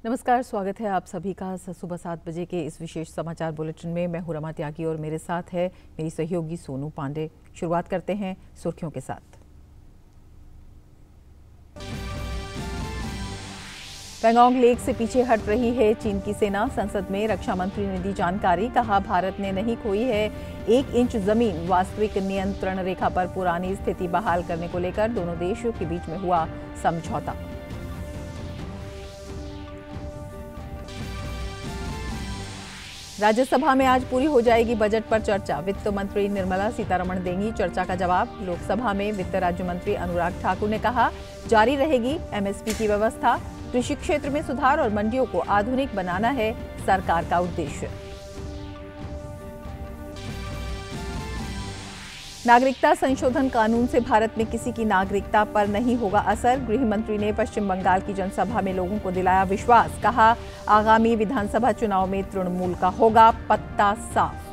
नमस्कार, स्वागत है आप सभी का सुबह 7 बजे के इस विशेष समाचार बुलेटिन में। मैं हूं रमा त्यागी और मेरे साथ है मेरी सहयोगी सोनू पांडे। शुरुआत करते हैं सुर्खियों के साथ। पैंगोंग लेक से पीछे हट रही है चीन की सेना। संसद में रक्षा मंत्री ने दी जानकारी। कहा, भारत ने नहीं खोई है 1 इंच जमीन। वास्तविक नियंत्रण रेखा पर पुरानी स्थिति बहाल करने को लेकर दोनों देशों के बीच में हुआ समझौता। राज्यसभा में आज पूरी हो जाएगी बजट पर चर्चा। वित्त मंत्री निर्मला सीतारमण देंगी चर्चा का जवाब। लोकसभा में वित्त राज्य मंत्री अनुराग ठाकुर ने कहा, जारी रहेगी एमएसपी की व्यवस्था। कृषि क्षेत्र में सुधार और मंडियों को आधुनिक बनाना है सरकार का उद्देश्य। नागरिकता संशोधन कानून से भारत में किसी की नागरिकता पर नहीं होगा असर। गृह मंत्री ने पश्चिम बंगाल की जनसभा में लोगों को दिलाया विश्वास। कहा, आगामी विधानसभा चुनाव में तृणमूल का होगा पत्ता साफ।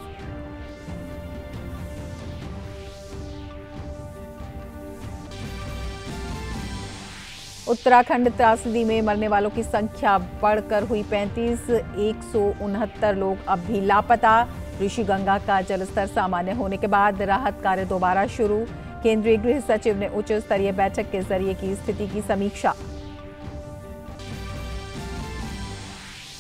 उत्तराखंड त्रासदी में मरने वालों की संख्या बढ़कर हुई 35। 169 लोग अब भी लापता। ऋषिगंगा का जलस्तर सामान्य होने के बाद राहत कार्य दोबारा शुरू। केंद्रीय गृह सचिव ने उच्च स्तरीय बैठक के जरिए की स्थिति की समीक्षा।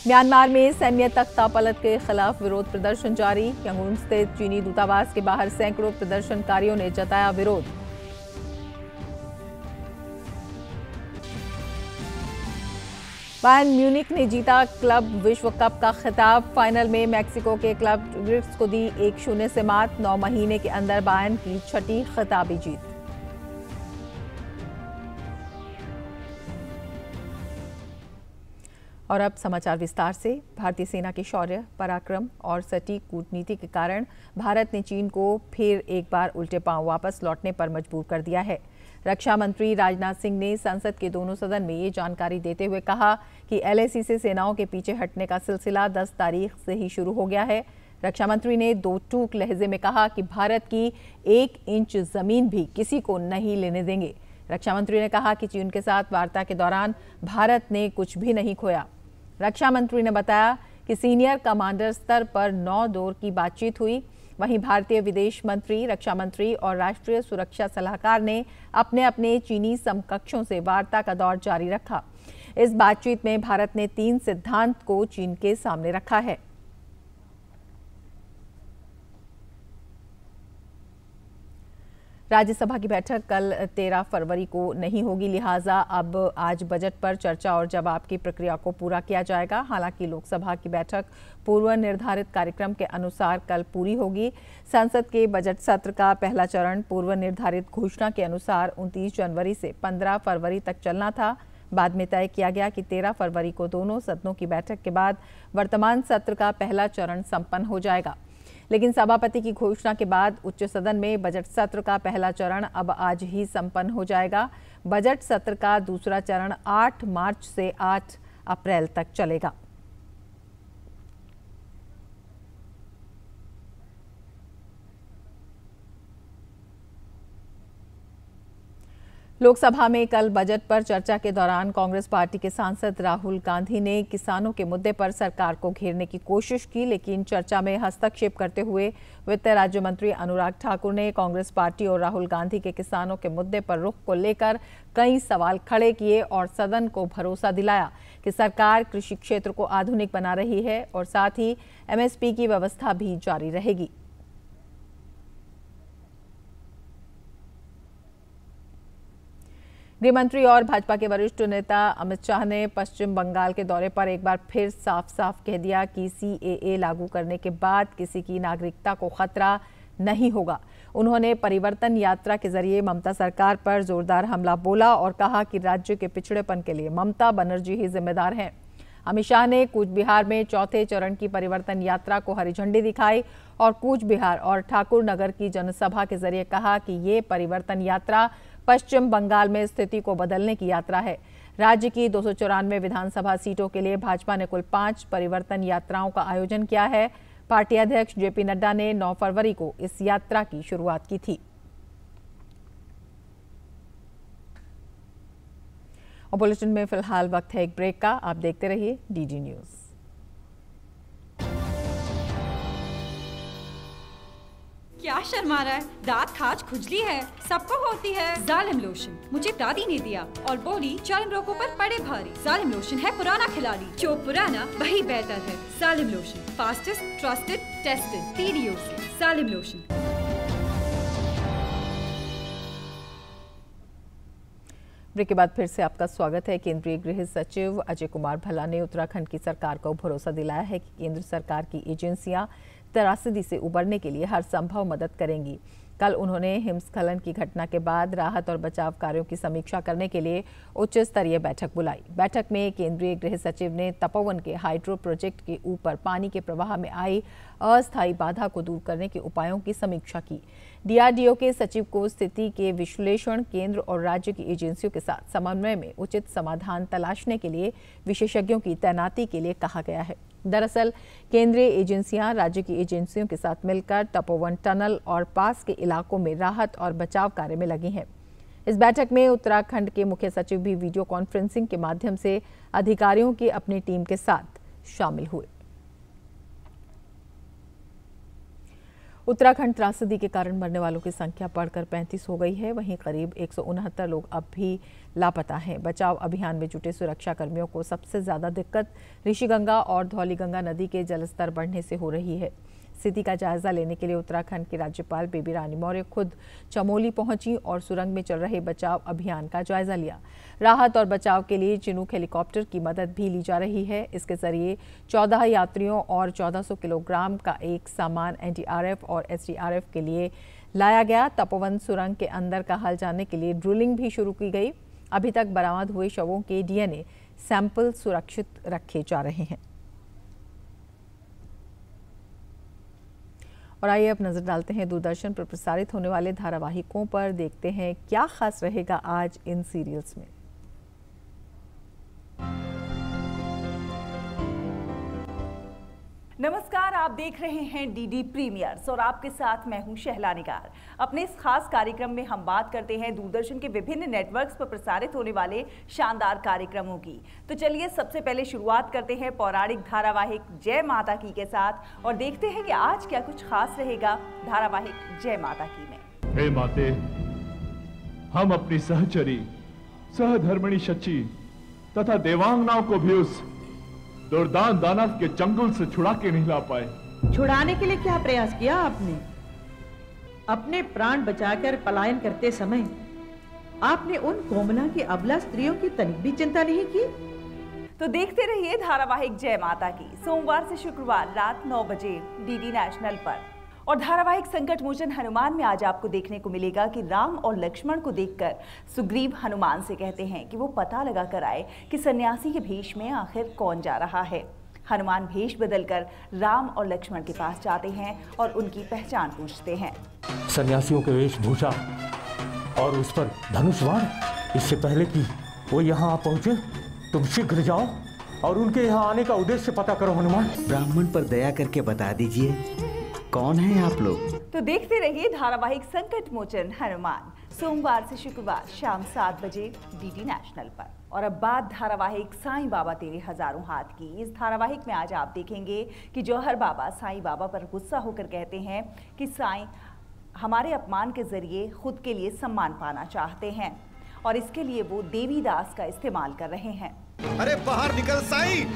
म्यांमार में सैन्य तख्तापलट के खिलाफ विरोध प्रदर्शन जारी। यंगून स्थित चीनी दूतावास के बाहर सैकड़ों प्रदर्शनकारियों ने जताया विरोध। बायर्न म्यूनिख ने जीता क्लब विश्व कप का खिताब। फाइनल में मैक्सिको के क्लब ग्रिफ्स को दी 1-0 से मात। 9 महीने के अंदर बायर्न की छठी खिताबी जीत। और अब समाचार विस्तार से। भारतीय सेना के शौर्य, पराक्रम और सटीक कूटनीति के कारण भारत ने चीन को फिर एक बार उल्टे पांव वापस लौटने पर मजबूर कर दिया है। रक्षा मंत्री राजनाथ सिंह ने संसद के दोनों सदन में ये जानकारी देते हुए कहा कि एलएसी से सेनाओं के पीछे हटने का सिलसिला 10 तारीख से ही शुरू हो गया है। रक्षा मंत्री ने 2 टूक लहजे में कहा कि भारत की 1 इंच जमीन भी किसी को नहीं लेने देंगे। रक्षा मंत्री ने कहा कि चीन के साथ वार्ता के दौरान भारत ने कुछ भी नहीं खोया। रक्षा मंत्री ने बताया कि सीनियर कमांडर स्तर पर 9 दौर की बातचीत हुई। वहीं भारतीय विदेश मंत्री, रक्षा मंत्री और राष्ट्रीय सुरक्षा सलाहकार ने अपने अपने चीनी समकक्षों से वार्ता का दौर जारी रखा। इस बातचीत में भारत ने 3 सिद्धांत को चीन के सामने रखा है। राज्यसभा की बैठक कल 13 फरवरी को नहीं होगी, लिहाजा अब आज बजट पर चर्चा और जवाब की प्रक्रिया को पूरा किया जाएगा। हालांकि लोकसभा की बैठक पूर्व निर्धारित कार्यक्रम के अनुसार कल पूरी होगी। संसद के बजट सत्र का पहला चरण पूर्व निर्धारित घोषणा के अनुसार 29 जनवरी से 15 फरवरी तक चलना था। बाद में तय किया गया कि 13 फरवरी को दोनों सदनों की बैठक के बाद वर्तमान सत्र का पहला चरण संपन्न हो जाएगा। लेकिन सभापति की घोषणा के बाद उच्च सदन में बजट सत्र का पहला चरण अब आज ही संपन्न हो जाएगा। बजट सत्र का दूसरा चरण 8 मार्च से 8 अप्रैल तक चलेगा। लोकसभा में कल बजट पर चर्चा के दौरान कांग्रेस पार्टी के सांसद राहुल गांधी ने किसानों के मुद्दे पर सरकार को घेरने की कोशिश की, लेकिन चर्चा में हस्तक्षेप करते हुए वित्त राज्य मंत्री अनुराग ठाकुर ने कांग्रेस पार्टी और राहुल गांधी के किसानों के मुद्दे पर रुख को लेकर कई सवाल खड़े किए और सदन को भरोसा दिलाया कि सरकार कृषि क्षेत्र को आधुनिक बना रही है और साथ ही एमएसपी की व्यवस्था भी जारी रहेगी। गृह मंत्री और भाजपा के वरिष्ठ नेता अमित शाह ने पश्चिम बंगाल के दौरे पर एक बार फिर साफ साफ कह दिया कि सीएए लागू करने के बाद किसी की नागरिकता को खतरा नहीं होगा। उन्होंने परिवर्तन यात्रा के जरिए ममता सरकार पर जोरदार हमला बोला और कहा कि राज्य के पिछड़ेपन के लिए ममता बनर्जी ही जिम्मेदार हैं। अमित शाह ने कूच बिहार में चौथे चरण की परिवर्तन यात्रा को हरी झंडी दिखाई और कूच बिहार और ठाकुर नगर की जनसभा के जरिए कहा कि ये परिवर्तन यात्रा पश्चिम बंगाल में स्थिति को बदलने की यात्रा है। राज्य की 294 विधानसभा सीटों के लिए भाजपा ने कुल 5 परिवर्तन यात्राओं का आयोजन किया है। पार्टी अध्यक्ष जेपी नड्डा ने 9 फरवरी को इस यात्रा की शुरुआत की थी। और बुलेटिन में फिलहाल वक्त है एक ब्रेक का। आप देखते रहिए डीडी न्यूज़। क्या शर्मा रहा है? दांत खाज खुजली है, सबको होती है। जालिम लोशन मुझे दादी ने दिया और बोली चर्म रोगों पर पड़े भारी। जालिम लोशन है पुराना खिलाड़ी, जो पुराना वही बेहतर है। जालिम lotion, fastest, trusted, tested TDO से। जालिम लोशन। ब्रेक के बाद फिर से आपका स्वागत है। केंद्रीय गृह सचिव अजय कुमार भल्ला ने उत्तराखंड की सरकार को भरोसा दिलाया है कि केंद्र सरकार की एजेंसियां त्रासदी से उबरने के लिए हर संभव मदद करेंगी। कल उन्होंने हिमस्खलन की घटना के बाद राहत और बचाव कार्यों की समीक्षा करने के लिए उच्च स्तरीय बैठक बुलाई। बैठक में केंद्रीय गृह सचिव ने तपोवन के हाइड्रो प्रोजेक्ट के ऊपर पानी के प्रवाह में आई अस्थायी बाधा को दूर करने के उपायों की समीक्षा की। DRDO के सचिव को स्थिति के विश्लेषण, केंद्र और राज्य की एजेंसियों के साथ समन्वय में उचित समाधान तलाशने के लिए विशेषज्ञों की तैनाती के लिए कहा गया है। दरअसल केंद्रीय एजेंसियां राज्य की एजेंसियों के साथ मिलकर तपोवन टनल और पास के इलाकों में राहत और बचाव कार्य में लगी हैं। इस बैठक में उत्तराखंड के मुख्य सचिव भी वीडियो कॉन्फ्रेंसिंग के माध्यम से अधिकारियों की अपनी टीम के साथ शामिल हुए। उत्तराखंड त्रासदी के कारण मरने वालों की संख्या बढ़कर 35 हो गई है। वहीं करीब 169 लोग अब भी लापता हैं। बचाव अभियान में जुटे सुरक्षा कर्मियों को सबसे ज्यादा दिक्कत ऋषिगंगा और धौलीगंगा नदी के जलस्तर बढ़ने से हो रही है। स्थिति का जायजा लेने के लिए उत्तराखंड की राज्यपाल बेबी रानी मौर्य खुद चमोली पहुंची और सुरंग में चल रहे बचाव अभियान का जायजा लिया। राहत और बचाव के लिए चिनूक हेलीकॉप्टर की मदद भी ली जा रही है। इसके जरिए 14 यात्रियों और 1400 किलोग्राम का एक सामान NDRF और SDRF के लिए लाया गया। तपोवन सुरंग के अंदर का हाल जानने के लिए ड्रिलिंग भी शुरू की गई। अभी तक बरामद हुए शवों के DNA सैंपल सुरक्षित रखे जा रहे हैं। और आइए अब नजर डालते हैं दूरदर्शन पर प्रसारित होने वाले धारावाहिकों पर। देखते हैं क्या खास रहेगा आज इन सीरियल्स में। नमस्कार, आप देख रहे हैं DD प्रीमियर्स और आपके साथ मैं हूं शहला निगार। अपने इस खास कार्यक्रम में हम बात करते हैं दूरदर्शन के विभिन्न नेटवर्क्स पर प्रसारित होने वाले शानदार कार्यक्रमों की। तो चलिए सबसे पहले शुरुआत करते हैं पौराणिक धारावाहिक जय माता की के साथ और देखते हैं कि आज क्या कुछ खास रहेगा धारावाहिक जय माता की में। हे माते, हम अपनी सहचरी, सहधर्मिणी शची तथा देवांगनाओं को भी उस दुर्दान दानव के चंगुल से छुड़ा के नहीं ला पाए। छुड़ाने के लिए क्या प्रयास किया आपने? अपने प्राण बचाकर पलायन करते समय आपने उन कोमला की अबला स्त्रियों की तनिक भी चिंता नहीं की? तो देखते रहिए धारावाहिक जय माता की सोमवार से शुक्रवार रात 9 बजे DD नेशनल पर। और धारावाहिक संकट मोचन हनुमान में आज आपको देखने को मिलेगा कि राम और लक्ष्मण को देखकर सुग्रीव हनुमान से कहते हैं कि वो पता लगा कर आए कि सन्यासी के भेष में आखिर कौन जा रहा है। हनुमान भेष बदलकर राम और लक्ष्मण के पास जाते हैं और उनकी पहचान पूछते हैं। सन्यासियों के वेशभूषा और उस पर धनुष बाण, इससे पहले कि वो यहाँ पहुंचे तुम शीघ्र जाओ और उनके यहाँ आने का उद्देश्य पता करो। हनुमान, ब्राह्मण पर दया करके बता दीजिए कौन है आप लोग? तो देखते रहिए धारावाहिक संकट मोचन हनुमान सोमवार से शुक्रवार शाम 7 बजे DD नेशनल पर। और अब बात धारावाहिक साईं बाबा तेरे हजारों हाथ की। इस धारावाहिक में आज आप देखेंगे कि जौहर बाबा साईं बाबा पर गुस्सा होकर कहते हैं कि साईं हमारे अपमान के जरिए खुद के लिए सम्मान पाना चाहते हैं और इसके लिए वो देवीदास का इस्तेमाल कर रहे हैं। अरे बाहर निकल साईं,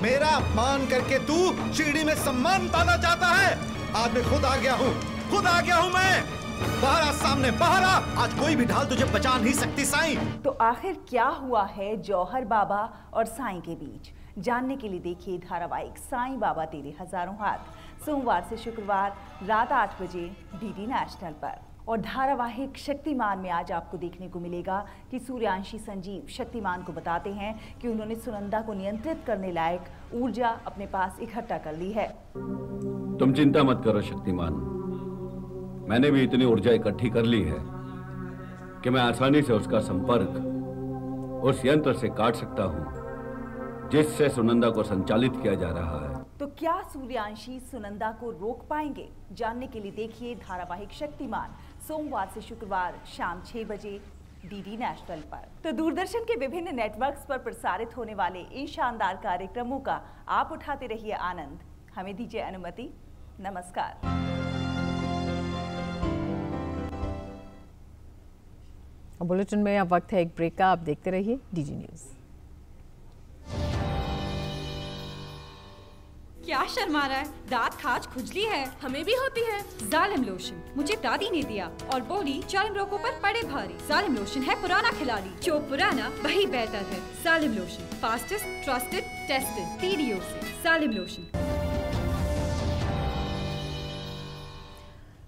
मेरा अपमान करके तू सीढ़ी में सम्मान पाना चाहता है। आज मैं खुद आ गया हूँ, खुद आ गया हूँ मैं। बाहर आ, सामने बाहर आ, आज कोई भी ढाल तुझे बचा नहीं सकती साईं। तो आखिर क्या हुआ है जौहर बाबा और साईं के बीच, जानने के लिए देखिए धारावाहिक साईं बाबा तेरे हजारों हाथ सोमवार से शुक्रवार रात 8 बजे DD नेशनल पर। और धारावाहिक शक्तिमान में आज आपको देखने को मिलेगा कि सूर्यांशी संजीव शक्तिमान को बताते हैं कि उन्होंने सुनंदा को नियंत्रित करने लायक ऊर्जा अपने पास इकट्ठा कर ली है। तुम चिंता मत करो शक्तिमान, मैंने भी इतनी ऊर्जा इकट्ठी कर ली है कि मैं आसानी से उसका संपर्क उस यंत्र से काट सकता हूँ जिससे सुनंदा को संचालित किया जा रहा है। तो क्या सूर्यांशी सुनंदा को रोक पाएंगे? जानने के लिए देखिए धारावाहिक शक्तिमान सोमवार से शुक्रवार शाम 6 बजे डीडी नेशनल पर। तो दूरदर्शन के विभिन्न नेटवर्क्स पर प्रसारित होने वाले इन शानदार कार्यक्रमों का आप उठाते रहिए आनंद। हमें दीजिए अनुमति। नमस्कार। बुलेटिन में अब वक्त है एक ब्रेक का। आप देखते रहिए डीडी न्यूज। क्या शर्मा रहा है? दांत खाज खुजली है, हमें भी होती है। जालिम लोशन मुझे दादी ने दिया और बोली जालिम रोगों पर पड़े भारी। जालिम लोशन है पुराना खिलाड़ी, जो पुराना वही बेहतर है। जालिम lotion fastest, trusted, tested TDO से। जालिम लोशन।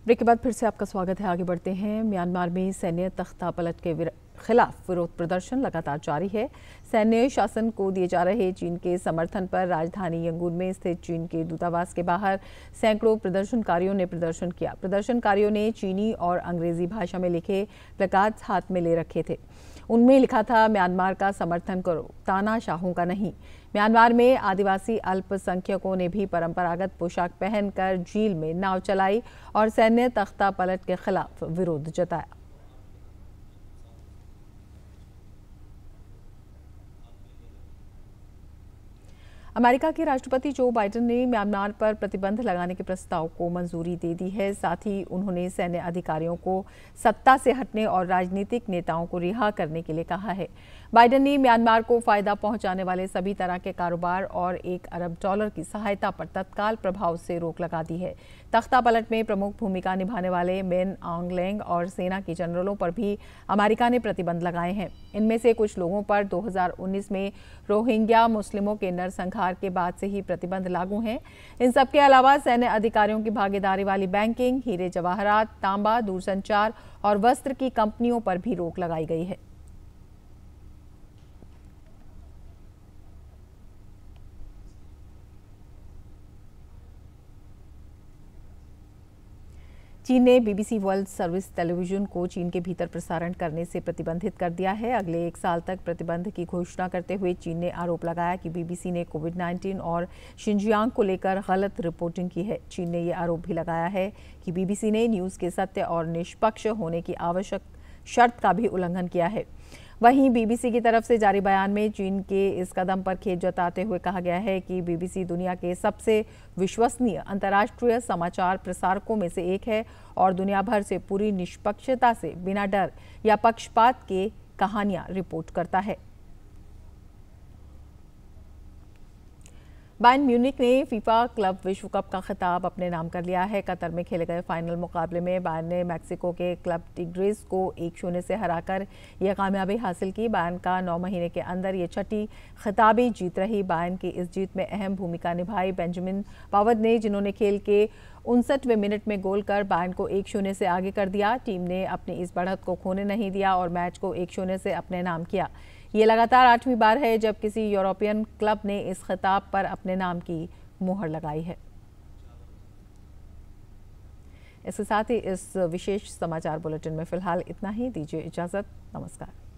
ब्रेक के बाद फिर से आपका स्वागत है। आगे बढ़ते हैं। म्यांमार में सैन्य तख्तापलट के खिलाफ विरोध प्रदर्शन लगातार जारी है। सैन्य शासन को दिए जा रहे चीन के समर्थन पर राजधानी यंगून में स्थित चीन के दूतावास के बाहर सैकड़ों प्रदर्शनकारियों ने प्रदर्शन किया। प्रदर्शनकारियों ने चीनी और अंग्रेजी भाषा में लिखे प्लकार्ड्स हाथ में ले रखे थे। उनमें लिखा था, म्यांमार का समर्थन करो, तानाशाहों का नहीं। म्यांमार में आदिवासी अल्पसंख्यकों ने भी परंपरागत पोशाक पहनकर झील में नाव चलाई और सैन्य तख्तापलट के खिलाफ विरोध जताया। अमेरिका के राष्ट्रपति जो बाइडेन ने म्यांमार पर प्रतिबंध लगाने के प्रस्ताव को मंजूरी दे दी है। साथ ही उन्होंने सैन्य अधिकारियों को सत्ता से हटने और राजनीतिक नेताओं को रिहा करने के लिए कहा है। बाइडेन ने म्यांमार को फायदा पहुंचाने वाले सभी तरह के कारोबार और $1 अरब की सहायता पर तत्काल प्रभाव से रोक लगा दी है। तख्तापलट में प्रमुख भूमिका निभाने वाले मिन आंग लेंग और सेना के जनरलों पर भी अमेरिका ने प्रतिबंध लगाए हैं। इनमें से कुछ लोगों पर 2019 में रोहिंग्या मुस्लिमों के नरसंहार के बाद से ही प्रतिबंध लागू हैं। इन सबके अलावा सैन्य अधिकारियों की भागीदारी वाली बैंकिंग, हीरे जवाहरात, तांबा, दूरसंचार और वस्त्र की कंपनियों पर भी रोक लगाई गई है। चीन ने BBC वर्ल्ड सर्विस टेलीविजन को चीन के भीतर प्रसारण करने से प्रतिबंधित कर दिया है। अगले 1 साल तक प्रतिबंध की घोषणा करते हुए चीन ने आरोप लगाया कि BBC ने कोविड-19 और शिनजियांग को लेकर गलत रिपोर्टिंग की है। चीन ने यह आरोप भी लगाया है कि BBC ने न्यूज़ के सत्य और निष्पक्ष होने की आवश्यक शर्त का भी उल्लंघन किया है। वहीं BBC की तरफ से जारी बयान में चीन के इस कदम पर खेद जताते हुए कहा गया है कि BBC दुनिया के सबसे विश्वसनीय अंतर्राष्ट्रीय समाचार प्रसारकों में से एक है और दुनिया भर से पूरी निष्पक्षता से बिना डर या पक्षपात के कहानियां रिपोर्ट करता है। बायर्न म्यूनिख ने फीफा क्लब विश्व कप का खिताब अपने नाम कर लिया है। कतर में खेले गए फाइनल मुकाबले में बायर्न ने मैक्सिको के क्लब टिग्रेस को 1-0 से हराकर यह कामयाबी हासिल की। बायर्न का 9 महीने के अंदर ये छठी खिताबी जीत रही। बायर्न की इस जीत में अहम भूमिका निभाई बेंजामिन पावद ने, जिन्होंने खेल के 59वें मिनट में गोल कर बायर्न को 1-0 से आगे कर दिया। टीम ने अपनी इस बढ़त को खोने नहीं दिया और मैच को 1-0 से अपने नाम किया। ये लगातार 8वीं बार है जब किसी यूरोपियन क्लब ने इस खिताब पर अपने नाम की मुहर लगाई है। इसके साथ ही इस विशेष समाचार बुलेटिन में फिलहाल इतना ही। दीजिए इजाजत। नमस्कार।